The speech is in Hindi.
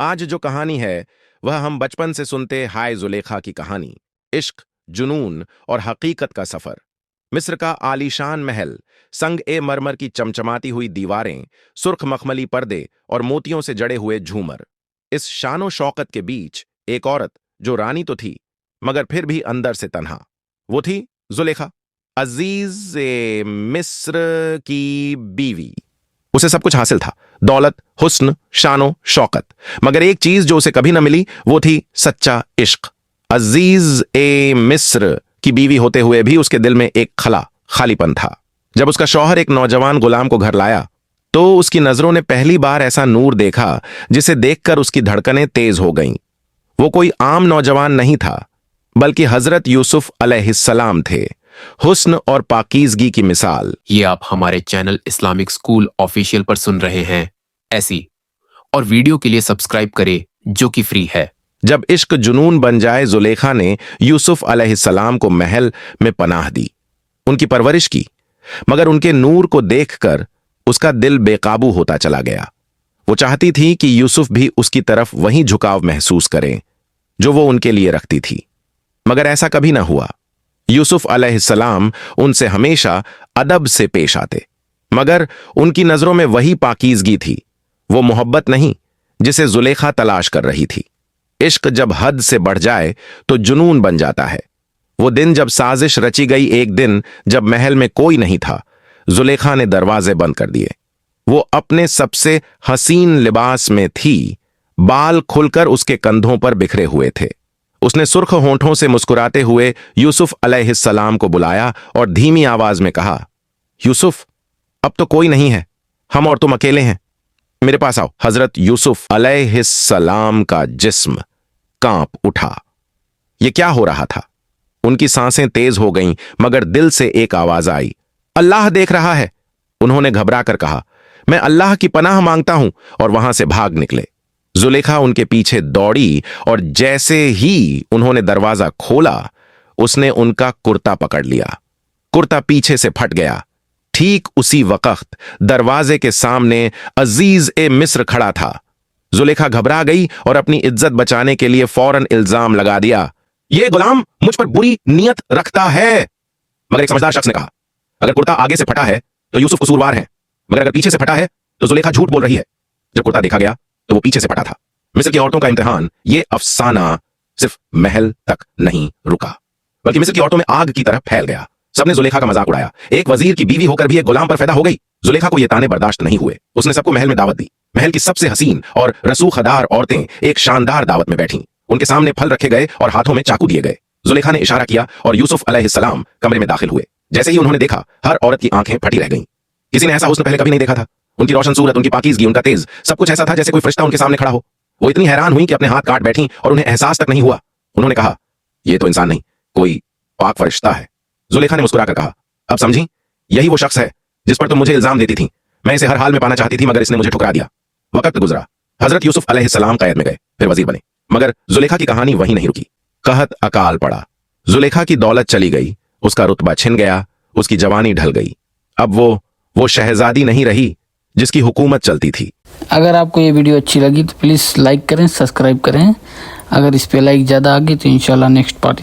आज जो कहानी है वह हम बचपन से सुनते हाय जुलेखा की कहानी। इश्क, जुनून और हकीकत का सफर। मिस्र का आलीशान महल, संग ए मरमर की चमचमाती हुई दीवारें, सुर्ख मखमली पर्दे और मोतियों से जड़े हुए झूमर। इस शानो शौकत के बीच एक औरत जो रानी तो थी मगर फिर भी अंदर से तन्हा। वो थी जुलेखा, अजीज ए मिस्र की बीवी। उसे सब कुछ हासिल था, दौलत, हुस्न, शानो शौकत, मगर एक चीज जो उसे कभी न मिली वो थी सच्चा इश्क। अजीज ए मिस्र की बीवी होते हुए भी उसके दिल में एक खालीपन था। जब उसका शौहर एक नौजवान गुलाम को घर लाया तो उसकी नजरों ने पहली बार ऐसा नूर देखा जिसे देखकर उसकी धड़कनें तेज हो गईं। वो कोई आम नौजवान नहीं था बल्कि हजरत यूसुफ अलैहिस्सलाम थे, हुस्न और पाकीज़गी की मिसाल। ये आप हमारे चैनल इस्लामिक स्कूल ऑफिशियल पर सुन रहे हैं। ऐसी और वीडियो के लिए सब्सक्राइब करें जो कि फ्री है। जब इश्क जुनून बन जाए, जुलेखा ने यूसुफ अलैहिस्सलाम को महल में पनाह दी, उनकी परवरिश की, मगर उनके नूर को देखकर उसका दिल बेकाबू होता चला गया। वो चाहती थी कि यूसुफ भी उसकी तरफ वही झुकाव महसूस करें जो वो उनके लिए रखती थी, मगर ऐसा कभी ना हुआ। यूसुफ अलैहिस्सलाम उनसे हमेशा अदब से पेश आते, मगर उनकी नजरों में वही पाकीज़गी थी, वो मोहब्बत नहीं जिसे जुलेखा तलाश कर रही थी। इश्क जब हद से बढ़ जाए तो जुनून बन जाता है। वो दिन जब साजिश रची गई, एक दिन जब महल में कोई नहीं था, जुलेखा ने दरवाजे बंद कर दिए। वो अपने सबसे हसीन लिबास में थी, बाल खुलकर उसके कंधों पर बिखरे हुए थे। उसने सुर्ख होंठों से मुस्कुराते हुए यूसुफ अलैहिस्सलाम को बुलाया और धीमी आवाज में कहा, यूसुफ, अब तो कोई नहीं है, हम और तुम अकेले हैं, मेरे पास आओ। हजरत यूसुफ अलैहिस्सलाम का जिस्म कांप उठा। ये क्या हो रहा था? उनकी सांसें तेज हो गईं, मगर दिल से एक आवाज आई, अल्लाह देख रहा है। उन्होंने घबरा कर कहा, मैं अल्लाह की पनाह मांगता हूं, और वहां से भाग निकले। जुलेखा उनके पीछे दौड़ी और जैसे ही उन्होंने दरवाजा खोला, उसने उनका कुर्ता पकड़ लिया। कुर्ता पीछे से फट गया। ठीक उसी वक्त दरवाजे के सामने अजीज ए मिस्र खड़ा था। जुलेखा घबरा गई और अपनी इज्जत बचाने के लिए फौरन इल्जाम लगा दिया, यह गुलाम मुझ पर बुरी नीयत रखता है। मगर एक समझदार शख्स ने कहा, अगर कुर्ता आगे से फटा है तो यूसुफ कसूरवार है, मगर अगर पीछे से फटा है तो जुलेखा झूठ बोल रही है। जब कुर्ता देखा गया तो वो पीछे से फटा था। मिस्र की औरतों का इम्तिहान, ये अफसाना सिर्फ महल तक नहीं रुका, बल्कि मिस्र की औरतों में आग की तरह फैल गया। सबने जुलेखा का मजाक उड़ाया। एक वजीर की बीवी होकर भी एक गुलाम पर पैदा हो गई। जुलेखा को ये ताने बर्दाश्त नहीं हुए। उसने सबको महल में दावत दी। महल की सबसे हसीन और रसूखदार औरतें एक शानदार दावत में बैठीं। उनके सामने फल रखे गए और हाथों में चाकू दिए गए। जुलेखा ने इशारा किया और यूसुफ अलैहिस्सलाम कमरे में दाखिल हुए। जैसे ही उन्होंने देखा, हर औरत की आंखें फटी रह गईं। किसी ने ऐसा हुस्न पहले कभी नहीं देखा था। उनकी रोशन सूरत, उनकी पाकीज़गी, उनका तेज, सब कुछ ऐसा था जैसे कोई फरिश्ता उनके सामने खड़ा हो। वो इतनी हैरान हुई कि अपने हाथ काट बैठी और उन्हें एहसास तक नहीं हुआ। उन्होंने कहा, यह तो इंसान नहीं, कोई पाक फरिश्ता है। जुलेखा ने मुस्कुराकर कहा, अब समझी, यही वो शख्स है जिस पर तुम मुझे इल्जाम देती थी। मैं इसे हर हाल में पाना चाहती थी, मगर इसने मुझे ठुकरा दिया। वक्त गुजरा। हजरत यूसुफ अलैहिस्सलाम कैद में गए, फिर वजीर बने, मगर जुलेखा की कहानी वहीं नहीं रुकी। कहत अकाल पड़ा। जुलेखा की दौलत चली गई, उसका रुतबा छिन गया, उसकी जवानी ढल गई। अब वो शहजादी नहीं रही जिसकी हुकूमत चलती थी। अगर आपको ये वीडियो अच्छी लगी तो प्लीज़ लाइक करें, सब्सक्राइब करें। अगर इस पे लाइक ज़्यादा आ गई तो इंशाल्लाह नेक्स्ट पार्ट